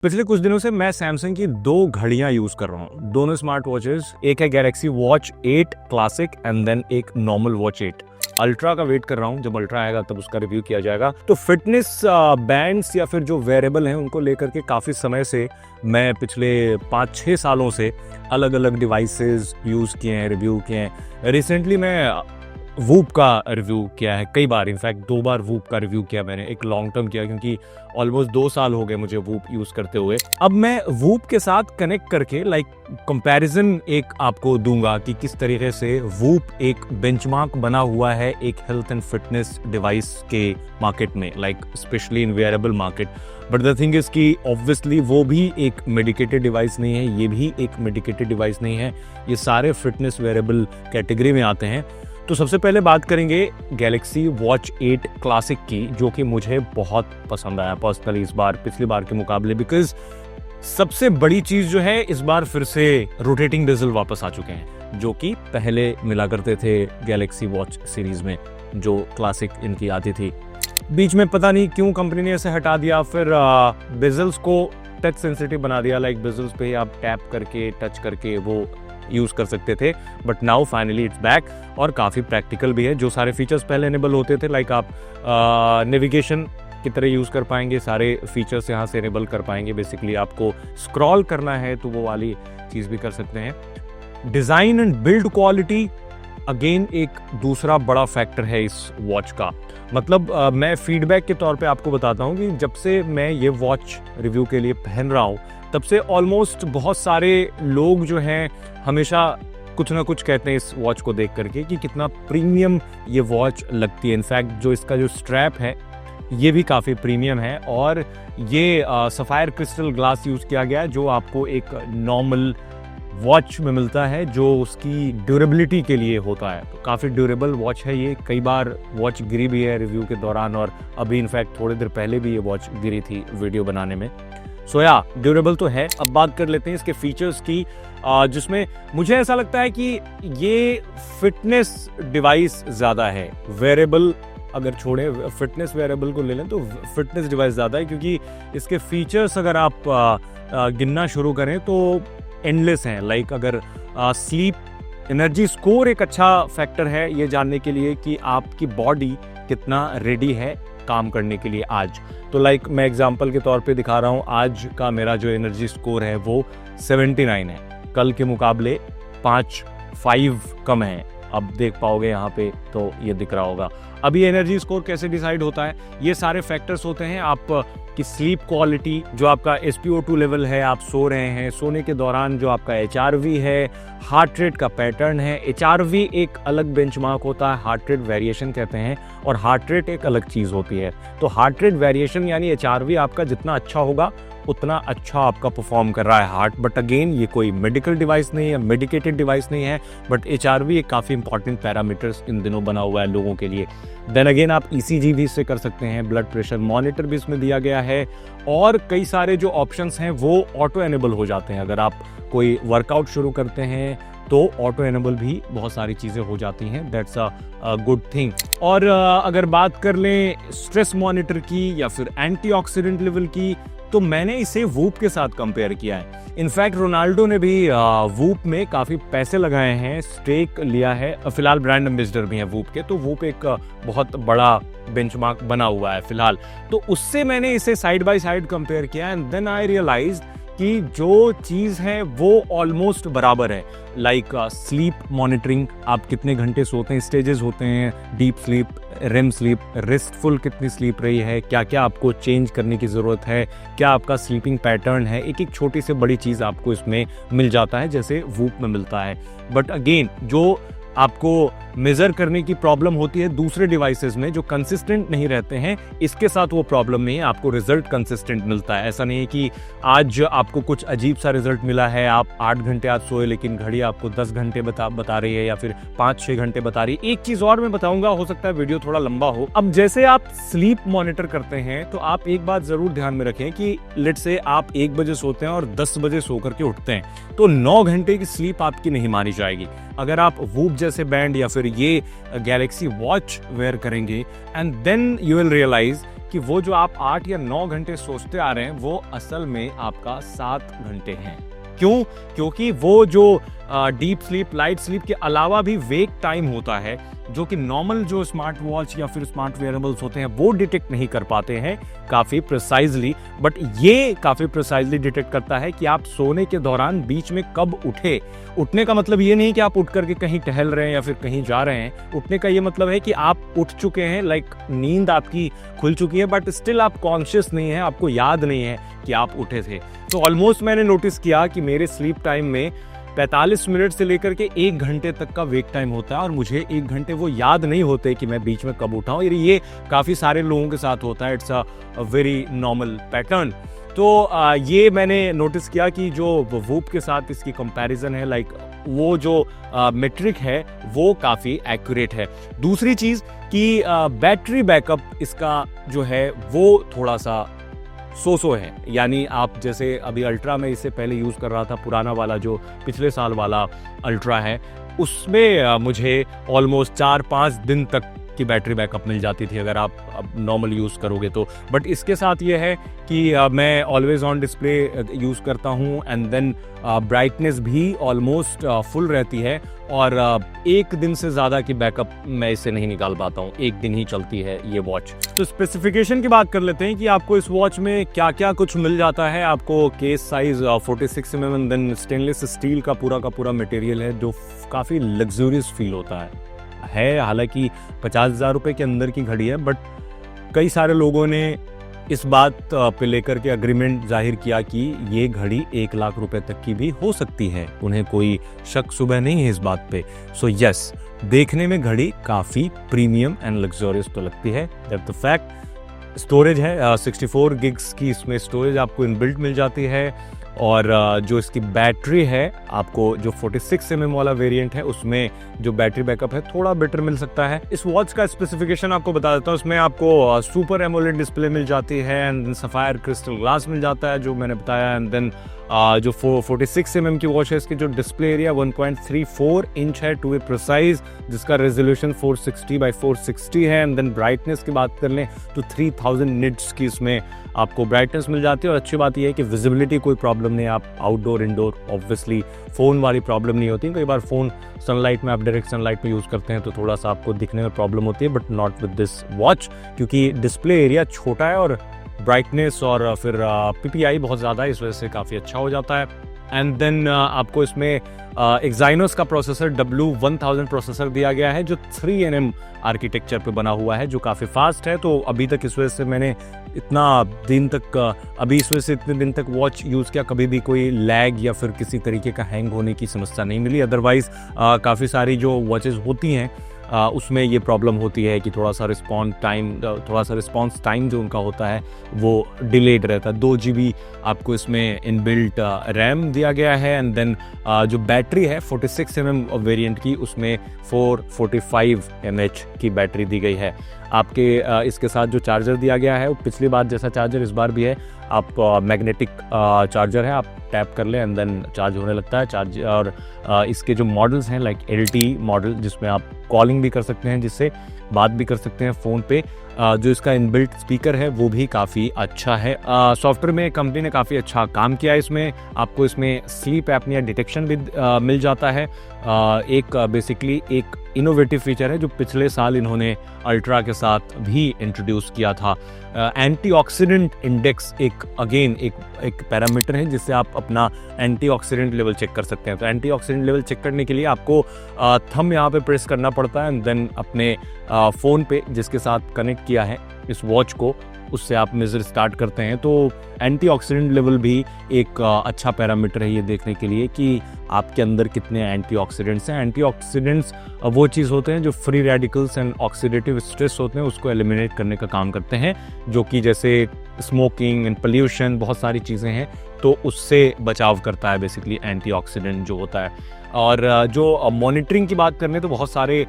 पिछले कुछ दिनों से मैं सैमसंग की दो घड़ियां यूज कर रहा हूँ, दोनों स्मार्ट वॉचेस। एक है Galaxy watch 8 classic and then एक नॉर्मल वॉच 8 अल्ट्रा का वेट कर रहा हूँ। जब अल्ट्रा आएगा तब उसका रिव्यू किया जाएगा। तो फिटनेस बैंड्स या फिर जो वेरेबल हैं उनको लेकर के काफ़ी समय से मैं पिछले 5-6 सालों से अलग अलग डिवाइसेस यूज़ किए हैं, रिव्यू किए हैं। रिसेंटली मैं वूप का रिव्यू किया है कई बार, इनफैक्ट 2 बार वूप का रिव्यू किया मैंने। एक लॉन्ग टर्म किया क्योंकि ऑलमोस्ट 2 साल हो गए मुझे वूप यूज़ करते हुए। अब मैं वूप के साथ कनेक्ट करके कंपैरिजन एक आपको दूंगा कि किस तरीके से वूप एक बेंचमार्क बना हुआ है एक हेल्थ एंड फिटनेस डिवाइस के मार्केट में, specially in wearable market. But the thing is कि ऑब्वियसली वो भी एक मेडिकेटेड डिवाइस नहीं है, ये भी एक मेडिकेटेड डिवाइस नहीं है। ये सारे फिटनेस वेयरेबल कैटेगरी में आते हैं। तो सबसे पहले बात करेंगे गैलेक्सी वॉच 8 क्लासिक की, जो कि मुझे बहुत पसंद आया पर्सनली इस बार पिछली बार के मुकाबले। बिकॉज सबसे बड़ी चीज जो है, इस बार फिर से रोटेटिंग बेजल वापस आ चुके हैं, जो कि पहले मिला करते थे गैलेक्सी वॉच सीरीज में, जो क्लासिक इनकी आती थी। बीच में पता नहीं क्यों कंपनी ने इसे हटा दिया, फिर बेजल्स को टच सेंसिटिव बना दिया। बेजल्स पे ही आप टैप करके टच करके वो यूज कर सकते थे। But now finally it's back और काफी प्रैक्टिकल भी है। जो सारे फीचर्स पहले एनेबल होते थे, आप नेविगेशन की तरह यूज कर पाएंगे, सारे फीचर्स यहाँ से एनेबल कर पाएंगे। बेसिकली आपको स्क्रॉल करना है तो वो वाली चीज भी कर सकते हैं। Design and build quality again एक दूसरा बड़ा फैक्टर है इस वॉच का। मैं फीडबैक के तौर पे आपको बताता हूँ कि जब से मैं ये वॉच रिव्यू के लिए पहन रहा हूँ तब से ऑलमोस्ट बहुत सारे लोग जो हैं हमेशा कुछ ना कुछ कहते हैं इस वॉच को देख करके कि कितना प्रीमियम ये वॉच लगती है। इनफैक्ट जो इसका जो स्ट्रैप है ये भी काफ़ी प्रीमियम है और ये सफायर क्रिस्टल ग्लास यूज़ किया गया है, जो आपको एक नॉर्मल वॉच में मिलता है, जो उसकी ड्यूरेबिलिटी के लिए होता है। तो काफ़ी ड्यूरेबल वॉच है ये। कई बार वॉच गिरी भी है रिव्यू के दौरान, और अभी इनफैक्ट थोड़ी देर पहले भी ये वॉच गिरी थी वीडियो बनाने में। सो या ड्यूरेबल तो है। अब बात कर लेते हैं इसके फीचर्स की, जिसमें मुझे ऐसा लगता है कि ये फिटनेस डिवाइस ज़्यादा है। वेरेबल अगर छोड़े, फिटनेस वेरेबल को ले लें तो फिटनेस डिवाइस ज़्यादा है, क्योंकि इसके फीचर्स अगर आप गिनना शुरू करें तो एंडलेस हैं। अगर स्लीप एनर्जी स्कोर एक अच्छा फैक्टर है ये जानने के लिए कि आपकी बॉडी कितना रेडी है काम करने के लिए आज। तो मैं एग्जांपल के तौर पे दिखा रहा हूँ, आज का मेरा जो एनर्जी स्कोर है वो 79 है। कल के मुकाबले 5 कम है। अब देख पाओगे यहाँ पे तो ये दिख रहा होगा। अभी एनर्जी स्कोर कैसे डिसाइड होता है, ये सारे फैक्टर्स होते हैं। आप की स्लीप क्वालिटी, जो आपका SpO2 लेवल है, आप सो रहे हैं, सोने के दौरान जो आपका HRV है, हार्ट रेट का पैटर्न है। HRV एक अलग बेंचमार्क होता है, हार्ट रेट वेरिएशन कहते हैं, और हार्ट रेट एक अलग चीज़ होती है। तो हार्ट रेट वेरिएशन यानी HRV आपका जितना अच्छा होगा उतना अच्छा आपका परफॉर्म कर रहा है हार्ट। बट अगेन ये कोई मेडिकल डिवाइस नहीं है, मेडिकेटेड डिवाइस नहीं है, बट HRV एक काफ़ी इंपॉर्टेंट पैरामीटर्स इन दिनों बना हुआ है लोगों के लिए। देन अगेन आप ECG भी इससे कर सकते हैं, ब्लड प्रेशर मॉनिटर भी इसमें दिया गया है, और कई सारे जो ऑप्शंस हैं वो ऑटो एनेबल हो जाते हैं। अगर आप कोई वर्कआउट शुरू करते हैं तो ऑटो एनेबल भी बहुत सारी चीज़ें हो जाती हैं। That's a good thing. और अगर बात कर लें स्ट्रेस मॉनिटर की या फिर एंटीऑक्सीडेंट लेवल की, तो मैंने इसे वूप के साथ कंपेयर किया है। इनफैक्ट रोनाल्डो ने भी वूप में काफ़ी पैसे लगाए हैं, स्टेक लिया है, फिलहाल ब्रांड एम्बेसडर भी हैं वूप के। तो वूप एक बहुत बड़ा बेंचमार्क बना हुआ है फिलहाल। तो उससे मैंने इसे साइड बाय साइड कंपेयर किया एंड देन आई रियलाइज्ड कि जो चीज़ है वो ऑलमोस्ट बराबर है। स्लीप मॉनिटरिंग, आप कितने घंटे सोते हैं, स्टेजेस होते हैं, deep sleep, REM sleep, restful कितनी स्लीप रही है, क्या क्या आपको चेंज करने की ज़रूरत है, क्या आपका स्लीपिंग पैटर्न है, एक एक छोटी से बड़ी चीज़ आपको इसमें मिल जाता है जैसे वूप में मिलता है। बट अगेन जो आपको मेजर करने की प्रॉब्लम होती है दूसरे डिवाइसेस में जो कंसिस्टेंट नहीं रहते हैं, इसके साथ वो प्रॉब्लम नहीं है, आपको रिजल्ट कंसिस्टेंट मिलता है। ऐसा नहीं है कि आज आपको कुछ अजीब सा रिजल्ट मिला है, आप 8 घंटे आज सोए लेकिन घड़ी आपको 10 घंटे बता रही है या फिर 5-6 घंटे बता रही है। एक चीज और मैं बताऊंगा, हो सकता है वीडियो थोड़ा लंबा हो। अब जैसे आप स्लीप मॉनिटर करते हैं तो आप एक बात जरूर ध्यान में रखें कि लेट्स से आप 1 बजे सोते हैं और 10 बजे सो करके उठते हैं, तो 9 घंटे की स्लीप आपकी नहीं मानी जाएगी। अगर आप वूप जैसे बैंड या फिर ये गैलेक्सी वॉच वेयर करेंगे and then you will realise कि वो जो आप 8 या 9 घंटे सोचते आ रहे हैं वो असल में आपका 7 घंटे हैं। क्यों? क्योंकि वो जो डीप स्लीप, लाइट स्लीप के अलावा भी वेक टाइम होता है जो कि नॉर्मल जो स्मार्ट वॉच या फिर स्मार्ट वेयरेबल्स होते हैं वो डिटेक्ट नहीं कर पाते हैं काफ़ी प्रिसाइजली, बट ये काफ़ी प्रिसाइजली डिटेक्ट करता है कि आप सोने के दौरान बीच में कब उठे। उठने का मतलब ये नहीं कि आप उठ करके कहीं टहल रहे हैं या फिर कहीं जा रहे हैं। उठने का ये मतलब है कि आप उठ चुके हैं, लाइक नींद आपकी खुल चुकी है, बट स्टिल आप कॉन्शियस नहीं है, आपको याद नहीं है कि आप उठे थे। तो ऑलमोस्ट मैंने नोटिस किया कि मेरे स्लीप टाइम में 45 मिनट से लेकर के 1 घंटे तक का वेक टाइम होता है और मुझे 1 घंटे वो याद नहीं होते कि मैं बीच में कब उठा हूँ। ये काफ़ी सारे लोगों के साथ होता है, it's a very normal pattern. तो ये मैंने नोटिस किया कि जो वूप के साथ इसकी कंपैरिजन है, लाइक वो जो मेट्रिक है वो काफ़ी एक्यूरेट है। दूसरी चीज़ कि बैटरी बैकअप इसका जो है वो थोड़ा सा सो है, यानी आप जैसे अभी अल्ट्रा में इससे पहले यूज़ कर रहा था, पुराना वाला जो पिछले साल वाला अल्ट्रा है, उसमें मुझे ऑलमोस्ट 4-5 दिन तक की बैटरी बैकअप मिल जाती थी अगर आप नॉर्मल यूज़ करोगे तो। बट इसके साथ ये है कि मैं ऑलवेज ऑन डिस्प्ले यूज़ करता हूँ एंड देन ब्राइटनेस भी ऑलमोस्ट फुल रहती है और 1 दिन से ज़्यादा की बैकअप मैं इससे नहीं निकाल पाता हूँ। 1 दिन ही चलती है ये वॉच। तो स्पेसिफिकेशन की बात कर लेते हैं कि आपको इस वॉच में क्या क्या कुछ मिल जाता है। आपको case size 46 mm and then stainless steel का पूरा मटेरियल है जो काफ़ी लग्जूरियस फील होता है। हालांकि 50,000 रुपये के अंदर की घड़ी है, बट कई सारे लोगों ने इस बात पे लेकर के अग्रीमेंट जाहिर किया कि ये घड़ी 1 लाख रुपए तक की भी हो सकती है। उन्हें कोई शक शुबह नहीं है इस बात पे। सो यस, देखने में घड़ी काफ़ी प्रीमियम एंड लग्जरियस तो लगती है। That the fact. स्टोरेज है 64 गिग्स की इसमें स्टोरेज आपको इनबिल्ट मिल जाती है और जो इसकी बैटरी है आपको जो 46 mm वाला वेरिएंट है उसमें जो बैटरी बैकअप है थोड़ा बेटर मिल सकता है। इस वॉच का स्पेसिफिकेशन आपको बता देता हूँ। इसमें आपको सुपर एमोलेड डिस्प्ले मिल जाती है एंड सफायर क्रिस्टल ग्लास मिल जाता है जो मैंने बताया, एंड देन जो 46 mm की वॉच है इसकी जो डिस्प्ले एरिया 1.34 इंच है टू बी प्रिसाइज, जिसका रेजोल्यूशन 460x460 है। एंड देन ब्राइटनेस की बात कर लें तो 3000 निट्स की इसमें आपको ब्राइटनेस मिल जाती है। और अच्छी बात यह है कि विजिबिलिटी कोई प्रॉब्लम नहीं, आप आउटडोर इंडोर ऑब्वियसली फ़ोन वाली प्रॉब्लम नहीं होती। कई बार फ़ोन सनलाइट में, आप डायरेक्ट सनलाइट में यूज़ करते हैं तो थोड़ा सा आपको दिखने में प्रॉब्लम होती है, but not with this watch, क्योंकि डिस्प्ले एरिया छोटा है और ब्राइटनेस और फिर PPI बहुत ज़्यादा है, इस वजह से काफ़ी अच्छा हो जाता है। एंड देन आपको इसमें एक्साइनोस का प्रोसेसर W1000 प्रोसेसर दिया गया है जो 3nm आर्किटेक्चर पे बना हुआ है, जो काफ़ी फास्ट है। तो अभी तक इस वजह से मैंने इतने दिन तक वॉच यूज़ किया, कभी भी कोई लैग या फिर किसी तरीके का हैंग होने की समस्या नहीं मिली। अदरवाइज़ काफ़ी सारी जो वॉचेस होती हैं उसमें ये प्रॉब्लम होती है कि थोड़ा सा रिस्पॉन्स टाइम जो उनका होता है वो डिलेड रहता है। 2 GB आपको इसमें इनबिल्ट रैम दिया गया है एंड देन जो बैटरी है 46 mm वेरिएंट की उसमें 445 mAh की बैटरी दी गई है। आपके इसके साथ जो चार्जर दिया गया है वो पिछली बार जैसा चार्जर इस बार भी है। आप मैग्नेटिक चार्जर है, आप टैप कर लें एंड देन चार्ज होने लगता है चार्ज। और इसके जो मॉडल्स हैं लाइक LTE मॉडल जिसमें आप कॉलिंग भी कर सकते हैं, जिससे बात भी कर सकते हैं फ़ोन पे। जो इसका इनबिल्ट स्पीकर है वो भी काफ़ी अच्छा है। सॉफ्टवेयर में कंपनी ने काफ़ी अच्छा काम किया है। इसमें आपको इसमें स्लीप एपनिया डिटेक्शन भी मिल जाता है। एक बेसिकली एक इनोवेटिव फीचर है जो पिछले साल इन्होंने अल्ट्रा के साथ भी इंट्रोड्यूस किया था। एंटीऑक्सीडेंट इंडेक्स एक पैरामीटर है जिससे आप अपना एंटीऑक्सीडेंट लेवल चेक कर सकते हैं। तो एंटीऑक्सीडेंट लेवल चेक करने के लिए आपको थंब यहाँ पे प्रेस करना पड़ता है एंड देन अपने फ़ोन पे जिसके साथ कनेक्ट किया है इस वॉच को, उससे आप मेजर स्टार्ट करते हैं। तो एंटीऑक्सीडेंट लेवल भी एक अच्छा पैरामीटर है ये देखने के लिए कि आपके अंदर कितने एंटीऑक्सीडेंट्स हैं। एंटीऑक्सीडेंट्स वो चीज़ होते हैं जो free radicals and oxidative stress होते हैं उसको एलिमिनेट करने का काम करते हैं, जो कि जैसे स्मोकिंग एंड पोल्यूशन, बहुत सारी चीज़ें हैं तो उससे बचाव करता है बेसिकली एंटीऑक्सीडेंट जो होता है। और जो मॉनिटरिंग की बात करने तो बहुत सारे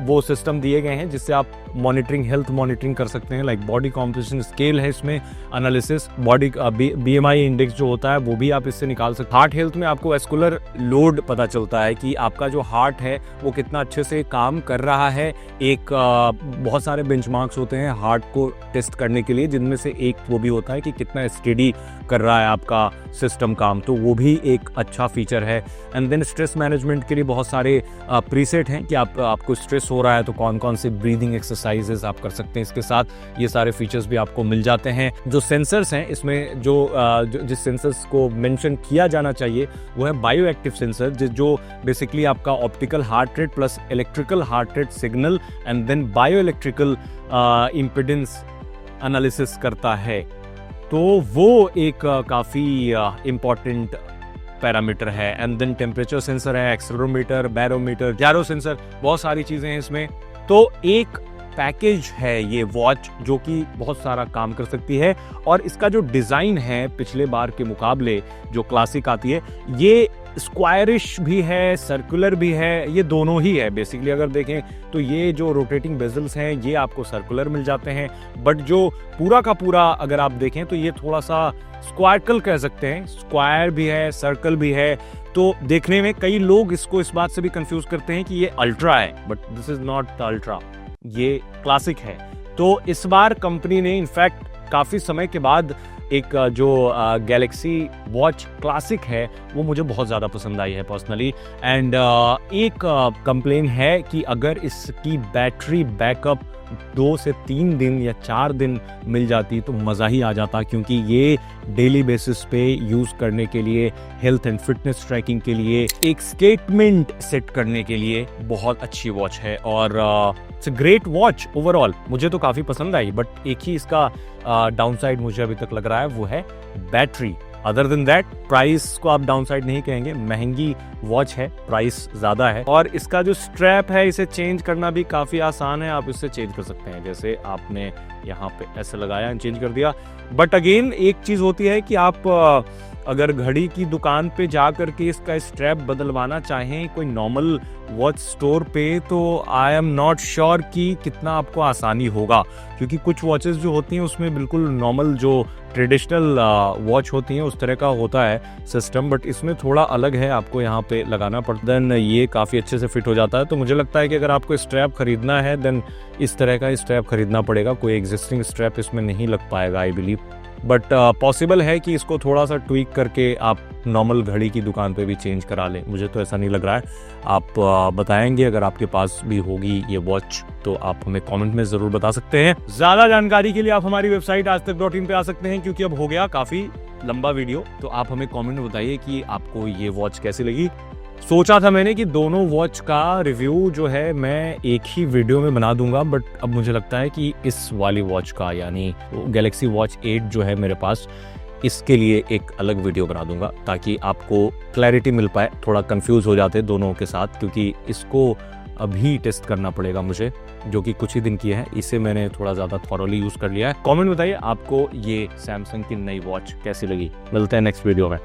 वो सिस्टम दिए गए हैं जिससे आप मॉनिटरिंग, हेल्थ मॉनिटरिंग कर सकते हैं। लाइक बॉडी कॉम्पोजिशन स्केल है इसमें, एनालिसिस, बॉडी BMI इंडेक्स जो होता है वो भी आप इससे निकाल सकते हैं। हार्ट हेल्थ में आपको सर्कुलर लोड पता चलता है कि आपका जो हार्ट है वो कितना अच्छे से काम कर रहा है। एक बहुत सारे बेंचमार्क्स होते हैं हार्ट को टेस्ट करने के लिए, जिनमें से एक वो भी होता है कि कितना स्टेडी कर रहा है आपका सिस्टम काम, तो वो भी एक अच्छा फीचर है। एंड देन स्ट्रेस मैनेजमेंट के लिए बहुत सारे प्रीसेट हैं कि आपको स्ट्रेस हो रहा है तो कौन कौन से ब्रीदिंग एक्सरसाइजेस आप कर सकते हैं। इसके साथ ये सारे फीचर्स भी आपको मिल जाते हैं। जो सेंसर्स हैं इसमें जिस सेंसर्स को मेंशन किया जाना चाहिए वो है बायो एक्टिव सेंसर, जो बेसिकली आपका optical heart rate plus electrical heart rate signal and then bio electrical impedance analysis करता है। तो वो एक काफ़ी इम्पॉर्टेंट पैरामीटर है। एंड देन टेम्परेचर सेंसर है, एक्सेलेरोमीटर, बैरोमीटर, जायरो सेंसर, बहुत सारी चीज़ें हैं इसमें। तो एक पैकेज है ये वॉच जो कि बहुत सारा काम कर सकती है। और इसका जो डिज़ाइन है पिछले बार के मुकाबले जो क्लासिक आती है, ये स्क्वायरिश भी है, सर्कुलर भी है, ये दोनों ही है। बेसिकली अगर देखें तो ये जो रोटेटिंग बेजल्स हैं ये आपको सर्कुलर मिल जाते हैं, बट जो पूरा का पूरा अगर आप देखें तो ये थोड़ा सा स्क्वायरकल कह सकते हैं, स्क्वायर भी है, सर्कल भी है। तो देखने में कई लोग इसको इस बात से भी कंफ्यूज करते हैं कि ये अल्ट्रा है, but this is not the ultra, ये क्लासिक है। तो इस बार कंपनी ने इनफैक्ट काफ़ी समय के बाद एक जो गैलेक्सी वॉच क्लासिक है वो मुझे बहुत ज़्यादा पसंद आई है पर्सनली। एंड एक कंप्लेन है कि अगर इसकी बैटरी बैकअप 2 से 3 दिन या 4 दिन मिल जाती तो मज़ा ही आ जाता, क्योंकि ये डेली बेसिस पे यूज़ करने के लिए, हेल्थ एंड फिटनेस ट्रैकिंग के लिए, एक स्टेटमेंट सेट करने के लिए बहुत अच्छी वॉच है। और it's a great watch overall, मुझे तो काफ़ी पसंद आई। बट एक ही इसका डाउनसाइड मुझे अभी तक लग रहा है, वो है battery. Other than that price को आप डाउनसाइड नहीं कहेंगे, महंगी वॉच है, प्राइस ज़्यादा है। और इसका जो स्ट्रैप है इसे चेंज करना भी काफ़ी आसान है, आप इसे चेंज कर सकते हैं। जैसे आपने यहाँ पे ऐसे लगाया एंड चेंज कर दिया। बट अगेन एक चीज़ होती है कि आप अगर घड़ी की दुकान पे जा करके इसका स्ट्रैप बदलवाना चाहें कोई नॉर्मल वॉच स्टोर पे, तो आई एम नॉट श्योर कि कितना आपको आसानी होगा, क्योंकि कुछ वॉचेस जो होती हैं उसमें बिल्कुल नॉर्मल जो ट्रेडिशनल वॉच होती हैं उस तरह का होता है सिस्टम, बट इसमें थोड़ा अलग है, आपको यहाँ पे लगाना पड़ता है। देन ये काफ़ी अच्छे से फिट हो जाता है। तो मुझे लगता है कि अगर आपको स्ट्रैप खरीदना है देन इस तरह का स्ट्रैप खरीदना पड़ेगा, कोई एग्जिस्टिंग स्ट्रैप इसमें नहीं लग पाएगा आई बिलीव। बट पॉसिबल है कि इसको थोड़ा सा ट्विक करके आप नॉर्मल घड़ी की दुकान पे भी चेंज करा लें, मुझे तो ऐसा नहीं लग रहा है। आप बताएंगे अगर आपके पास भी होगी ये वॉच तो आप हमें कमेंट में ज़रूर बता सकते हैं। ज़्यादा जानकारी के लिए आप हमारी वेबसाइट aajtak.in पे आ सकते हैं, क्योंकि अब हो गया काफ़ी लंबा वीडियो। तो आप हमें कमेंट में बताइए कि आपको ये वॉच कैसी लगी। सोचा था मैंने कि दोनों वॉच का रिव्यू जो है मैं एक ही वीडियो में बना दूंगा, बट अब मुझे लगता है कि इस वाली वॉच का यानी गैलेक्सी वॉच 8 जो है मेरे पास, इसके लिए एक अलग वीडियो बना दूंगा ताकि आपको क्लैरिटी मिल पाए। थोड़ा कंफ्यूज हो जाते दोनों के साथ, क्योंकि इसको अभी टेस्ट करना पड़ेगा मुझे, जो कि कुछ ही दिन की है। इसे मैंने थोड़ा ज़्यादा थॉरोली यूज़ कर लिया है। कमेंट बताइए आपको ये सैमसंग की नई वॉच कैसी लगी। मिलते हैं नेक्स्ट वीडियो में।